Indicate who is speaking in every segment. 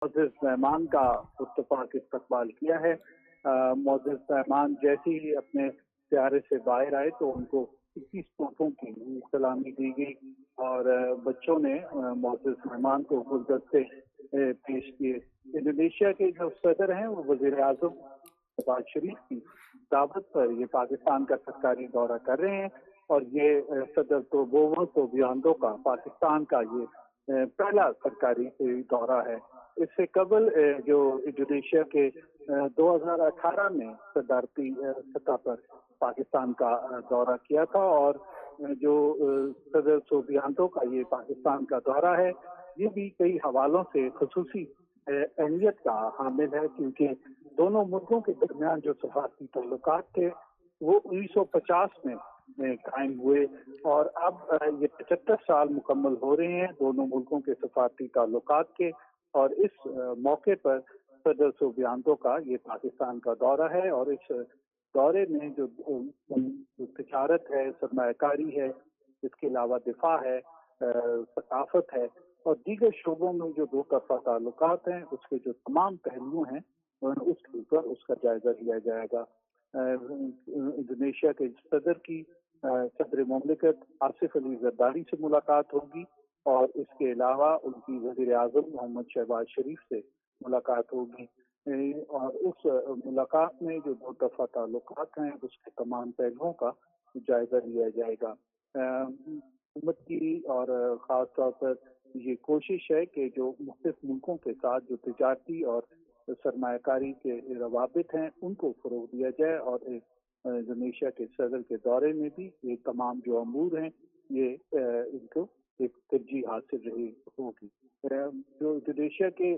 Speaker 1: मोअज़्ज़ज़ मेहमान का पुरतपाक इस्तकबाल किया है। मोअज़्ज़ज़ मेहमान जैसे ही अपने प्यारे से बाहर आए तो उनको 21 तोपों की सलामी दी गई और बच्चों ने मोअज़्ज़ज़ मेहमान को गुलदस्ते पेश किए। इंडोनेशिया के जो सदर हैं वो वज़ीर-ए-आज़म शहबाज शरीफ की दावत पर ये पाकिस्तान का सरकारी दौरा कर रहे हैं और ये सदर प्रबोवो सुबियांतो का पाकिस्तान का ये पहला सरकारी दौरा है। इससे कबल जो इंडोनेशिया के 2018 में सदारती सतह पर पाकिस्तान का दौरा किया था और जो सदर सुबियांतो का ये पाकिस्तान का दौरा है, ये भी कई हवालों से खुसूसी अहमियत का हामिल है क्योंकि दोनों मुल्कों के दरमियान जो सफारती ताल्लुकात थे वो 1950 में कायम हुए और अब ये 75 साल मुकम्मल हो रहे हैं दोनों मुल्कों के सफारती ताल्लुकात के और इस मौके पर सदर सुबियांतो का ये पाकिस्तान का दौरा है और इस दौरे में जो तिजारत है, सरमायाकारी है, इसके अलावा दिफा है, सकाफत है और दीगर शोबों में जो दो तरफा ताल्लुकात हैं उसके जो तमाम पहलू हैं उसके ऊपर उसका जायजा लिया जाएगा। इंडोनेशिया के सदर की सदर मुमलिकत आसिफ अली जरदारी से मुलाकात होगी और इसके अलावा उनकी वज़ीर-ए-आज़म मोहम्मद शहबाज शरीफ से मुलाकात होगी और उस मुलाकात में जो दो तरफा ताल्लुकात हैं उसके तमाम पहलुओं का जायजा लिया जाएगा। हुकूमत की और ख़ास तौर पर ये कोशिश है कि जो मुख्तलिफ मुल्कों के साथ जो तिजारती और सरमायाकारी के रवाबित हैं उनको फ़रोग़ दिया जाए और इंडोनेशिया के सदर के दौरे में भी ये तमाम जो अमूर हैं ये इनको एक तरजीह हासिल रही होगी। जो इंडोनेशिया के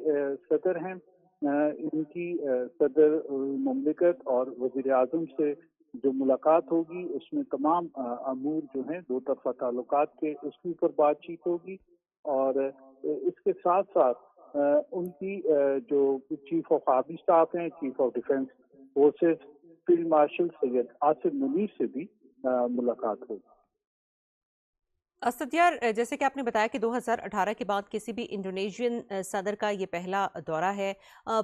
Speaker 1: सदर हैं इनकी सदर मुमलिकत और वज़ीर-ए-आज़म से जो मुलाकात होगी उसमें तमाम अमूर जो हैं दो तरफा ताल्लुकात के उसके ऊपर बातचीत होगी और इसके साथ साथ उनकी जो चीफ ऑफ आर्मी स्टाफ हैं, chief of defence forces field marshal Syed Asim Munir से भी मुलाकात होगी।
Speaker 2: असद यार, जैसे कि आपने बताया कि 2018 के बाद किसी भी इंडोनेशियन सदर का ये पहला दौरा है।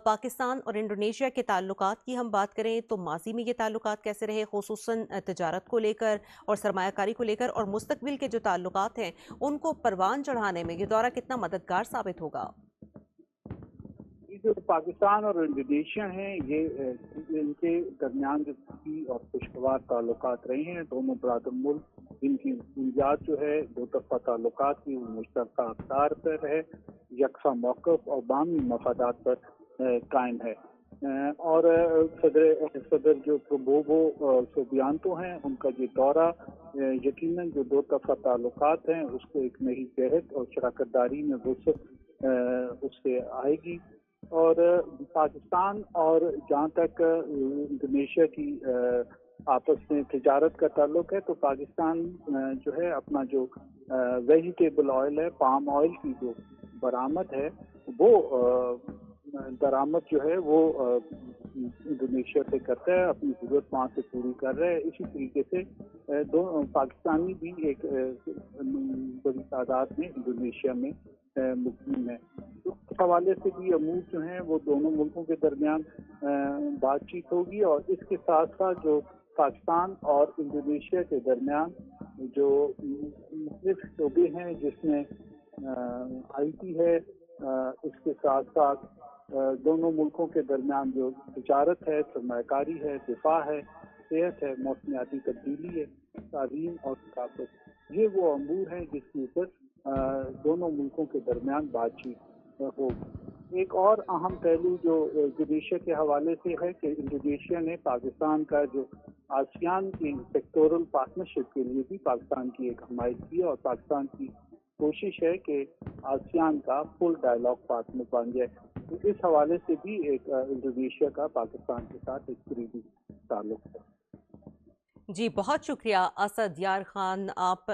Speaker 2: पाकिस्तान और इंडोनेशिया के ताल्लुकात की हम बात करें तो माजी में ये ताल्लुकात कैसे रहे, खुसूसन तिजारत को लेकर और सरमायाकारी को लेकर, और मुस्तकबिल के जो ताल्लुकात हैं उनको परवान चढ़ाने में ये दौरा कितना मददगार साबित होगा?
Speaker 1: जो पाकिस्तान और इंडोनेशिया हैं ये इनके दरमियान जो सही और खुशगवार ताल्लुकात रहे हैं, दोनों बरादर मुल्क इनकी बुनियाद जो है दो तरफा ताल्लुकात की मुश्तरका अक़दार पर है, यकसा मौक़िफ़ और बामी मफादात पर कायम है और सदर जो प्रबोवो सुबियांतो हैं उनका ये दौरा यकीनन जो दो तरफा ताल्लुकात हैं उसको एक नई जहत और शराकतदारी में वुसअत उससे आएगी और पाकिस्तान और जहाँ तक इंडोनेशिया की आपस में तिजारत का ताल्लुक है तो पाकिस्तान जो है अपना जो वेजिटेबल ऑयल है, पाम ऑयल की जो बरामद है वो दरामद जो है वो इंडोनेशिया से करता है, अपनी ज़रूरत वहाँ से पूरी कर रहा है। इसी तरीके से दो पाकिस्तानी भी एक बड़ी तादाद में इंडोनेशिया में मुस्लिम है। तो इस हवाले से भी अमूर जो हैं वो दोनों मुल्कों के दरमियान बातचीत होगी और इसके साथ साथ जो पाकिस्तान और इंडोनेशिया के दरमियान जो मुख्तलिफ शोबे हैं जिसमें IT है, इसके साथ साथ दोनों मुल्कों के दरमियान जो तिजारत है, सरमायाकारी है, दिफा है, सेहत है, मौसमियाती तब्दीली है, तालीम और सकाफत, ये वो अमूर हैं जिसके ऊपर दोनों मुल्कों के दरमियान बातचीत होगी। एक और अहम पहलू जो इंडोनेशिया के हवाले से है कि इंडोनेशिया ने पाकिस्तान का जो आसियान की सेक्टोरल पार्टनरशिप के लिए भी पाकिस्तान की एक हमायत की और पाकिस्तान की कोशिश है कि आसियान का फुल डायलॉग पार्टनर बन जाए। तो इस हवाले से भी एक इंडोनेशिया का पाकिस्तान के साथ एक करीबी ताल्लुक है।
Speaker 2: जी, बहुत शुक्रिया असद यार खान। आप